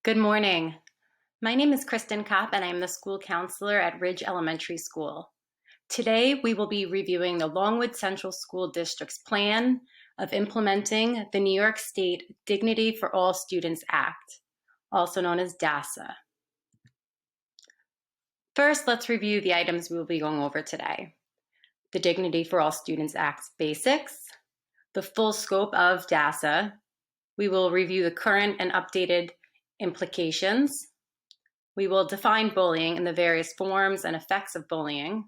Good morning. My name is Kristen Kopp and I am the school counselor at Ridge Elementary School. Today we will be reviewing the Longwood Central School District's plan of implementing the New York State Dignity for All Students Act, also known as DASA. First, let's review the items we will be going over today. The Dignity for All Students Act's basics, the full scope of DASA. We will review the current and updated implications. We will define bullying and the various forms and effects of bullying.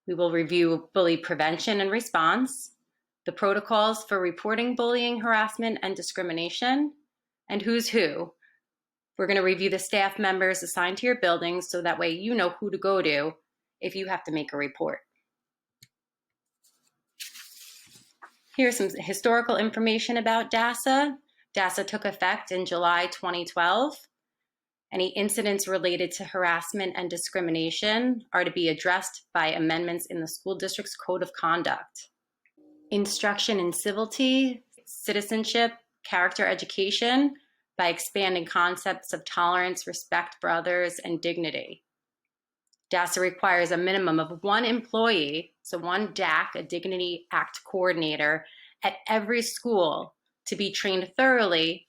We will review bully prevention and response, the protocols for reporting bullying, harassment, and discrimination, and who's who. We're going to review the staff members assigned to your buildings so that way you know who to go to if you have to make a report. Here's some historical information about DASA. DASA took effect in July 2012. Any incidents related to harassment and discrimination are to be addressed by amendments in the school district's code of conduct. Instruction in civility, citizenship, character education by expanding concepts of tolerance, respect for others, and dignity. DASA requires a minimum of one employee, so one DAC, a Dignity Act coordinator, at every school to be trained thoroughly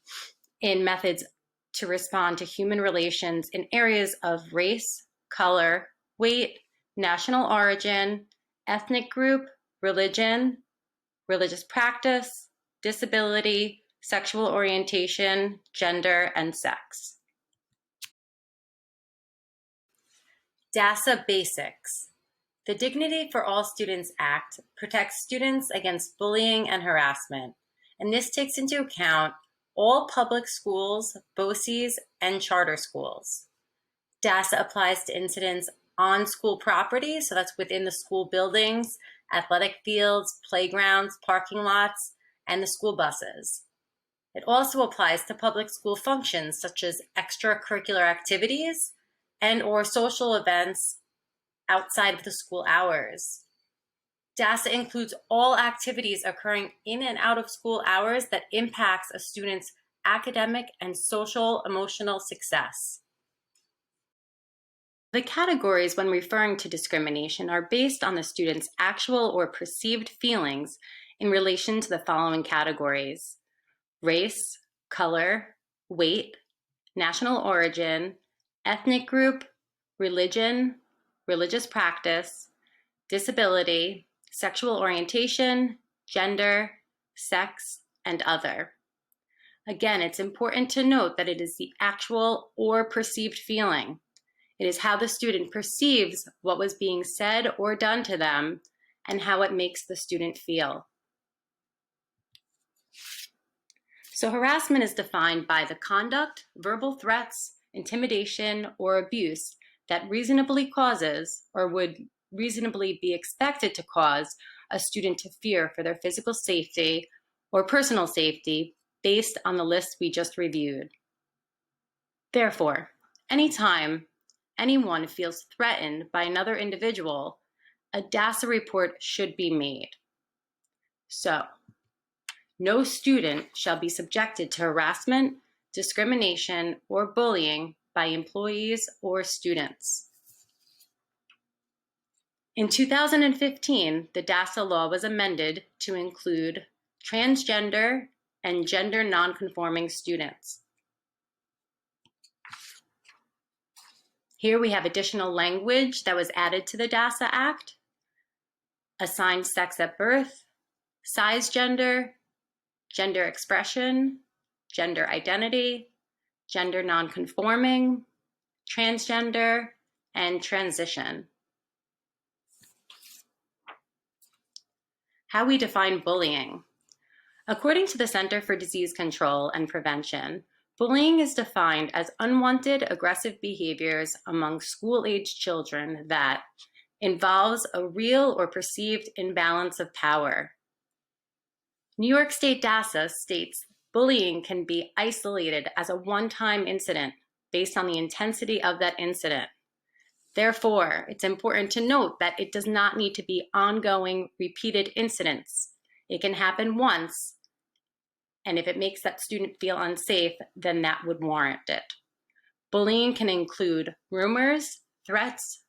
in methods to respond to human relations in areas of race, color, weight, national origin, ethnic group, religion, religious practice, disability, sexual orientation, gender, and sex. DASA Basics. The Dignity for All Students Act protects students against bullying and harassment, and this takes into account all public schools, BOCES, and charter schools. DASA applies to incidents on school property, so that's within the school buildings, athletic fields, playgrounds, parking lots, and the school buses. It also applies to public school functions such as extracurricular activities and or social events outside of the school hours. DASA includes all activities occurring in and out of school hours that impacts a student's academic and social emotional success. The categories when referring to discrimination are based on the student's actual or perceived feelings in relation to the following categories: race, color, weight, national origin, ethnic group, religion, religious practice, disability, sexual orientation, gender, sex, and other. Again, it's important to note that it is the actual or perceived feeling. It is how the student perceives what was being said or done to them and how it makes the student feel. So harassment is defined by the conduct, verbal threats, intimidation, or abuse that reasonably causes or would reasonably be expected to cause a student to fear for their physical safety or personal safety based on the list we just reviewed. Therefore, anytime anyone feels threatened by another individual, a DASA report should be made. So, no student shall be subjected to harassment, discrimination, or bullying by employees or students. In 2015, the DASA law was amended to include transgender and gender nonconforming students. Here we have additional language that was added to the DASA Act: assigned sex at birth, size gender, gender expression, gender identity, gender nonconforming, transgender, and transition. How we define bullying. According to the Center for Disease Control and Prevention, bullying is defined as unwanted aggressive behaviors among school-aged children that involves a real or perceived imbalance of power. New York State DASA states bullying can be isolated as a one-time incident based on the intensity of that incident. Therefore, it's important to note that it does not need to be ongoing, repeated incidents. It can happen once and if it makes that student feel unsafe, then that would warrant it. Bullying can include rumors, threats,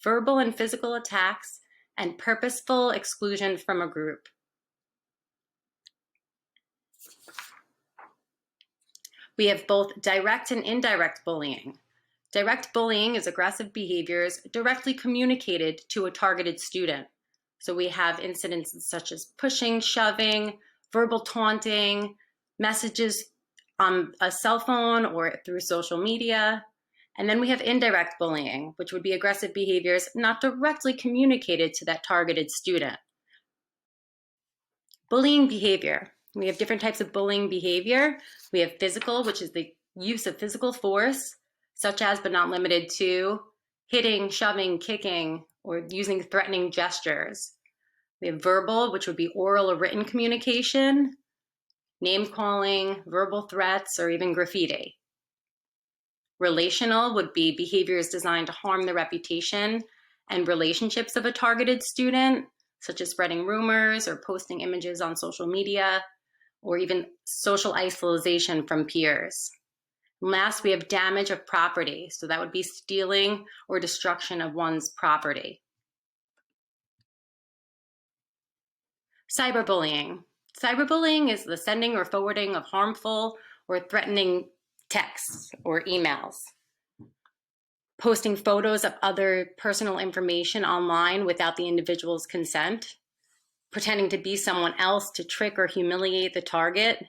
verbal and physical attacks, and purposeful exclusion from a group. We have both direct and indirect bullying. Direct bullying is aggressive behaviors directly communicated to a targeted student. So we have incidents such as pushing, shoving, verbal taunting, messages on a cell phone or through social media. And then we have indirect bullying, which would be aggressive behaviors not directly communicated to that targeted student. Bullying behavior. We have different types of bullying behavior. We have physical, which is the use of physical force, such as but not limited to hitting, shoving, kicking, or using threatening gestures. We have verbal, which would be oral or written communication, name calling, verbal threats, or even graffiti. Relational would be behaviors designed to harm the reputation and relationships of a targeted student, such as spreading rumors or posting images on social media, or even social isolation from peers. And last, we have damage of property. So that would be stealing or destruction of one's property. Cyberbullying. Cyberbullying is the sending or forwarding of harmful or threatening texts or emails. Posting photos of other personal information online without the individual's consent. Pretending to be someone else to trick or humiliate the target.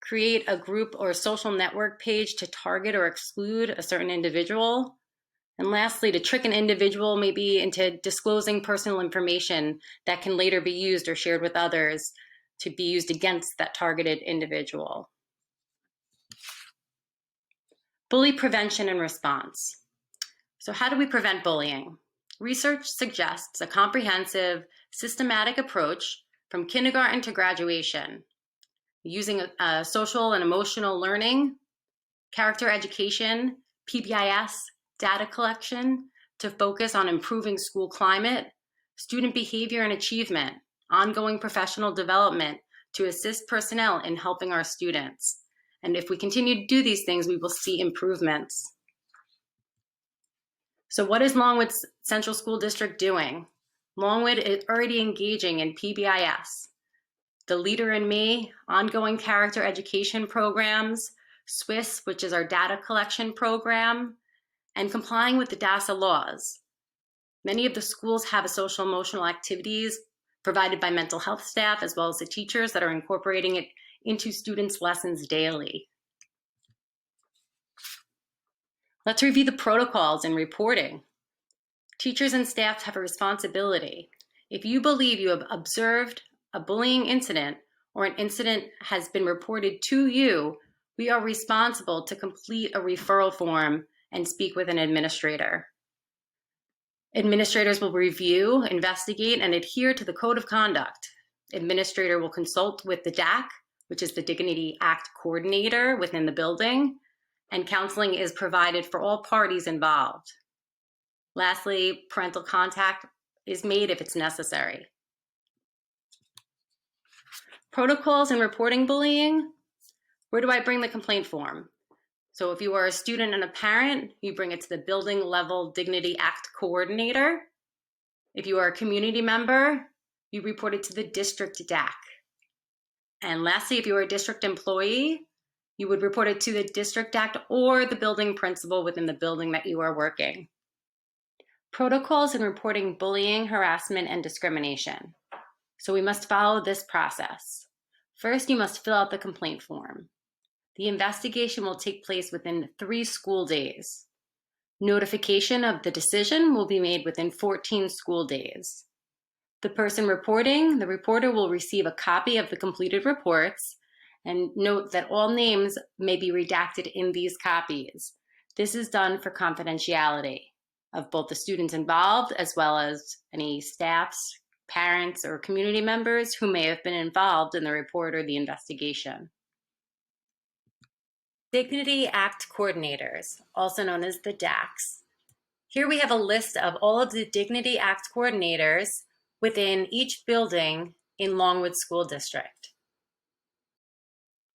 Create a group or social network page to target or exclude a certain individual. And lastly, to trick an individual maybe into disclosing personal information that can later be used or shared with others to be used against that targeted individual. Bully prevention and response. So how do we prevent bullying? Research suggests a comprehensive, systematic approach from kindergarten to graduation, using social and emotional learning, character education, PBIS, data collection to focus on improving school climate, student behavior and achievement, ongoing professional development to assist personnel in helping our students. And if we continue to do these things, we will see improvements. So what is Longwood Central School District doing? Longwood is already engaging in PBIS, the Leader in Me, ongoing character education programs, SWIS, which is our data collection program, and complying with the Dasa laws. Many of the schools have social emotional activities provided by mental health staff as well as the teachers that are incorporating it into students' lessons daily. Let's review the protocols in reporting. Teachers and staff have a responsibility. If you believe you have observed a bullying incident or an incident has been reported to you, we are responsible to complete a referral form and speak with an administrator. Administrators will review, investigate, and adhere to the code of conduct. Administrator will consult with the DAC, which is the Dignity Act coordinator within the building, and counseling is provided for all parties involved. Lastly, parental contact is made if it's necessary. Protocols in reporting bullying. Where do I bring the complaint form? So if you are a student and a parent, you bring it to the building level Dignity Act coordinator. If you are a community member, you report it to the district DAC. And lastly, if you are a district employee, you would report it to the district DAC or the building principal within the building that you are working. Protocols in reporting bullying, harassment, and discrimination. So we must follow this process. First, you must fill out the complaint form. The investigation will take place within 3 school days. Notification of the decision will be made within 14 school days. The person reporting, the reporter will receive a copy of the completed reports, and note that all names may be redacted in these copies. This is done for confidentiality of both the students involved as well as any staffs, parents, or community members who may have been involved in the report or the investigation. Dignity Act coordinators, also known as the DACs. Here we have a list of all of the Dignity Act coordinators within each building in Longwood School District.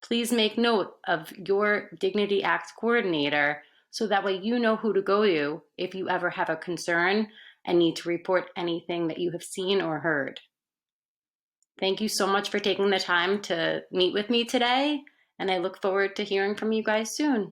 Please make note of your Dignity Act coordinator so that way you know who to go to if you ever have a concern and need to report anything that you have seen or heard. Thank you so much for taking the time to meet with me today, and I look forward to hearing from you guys soon.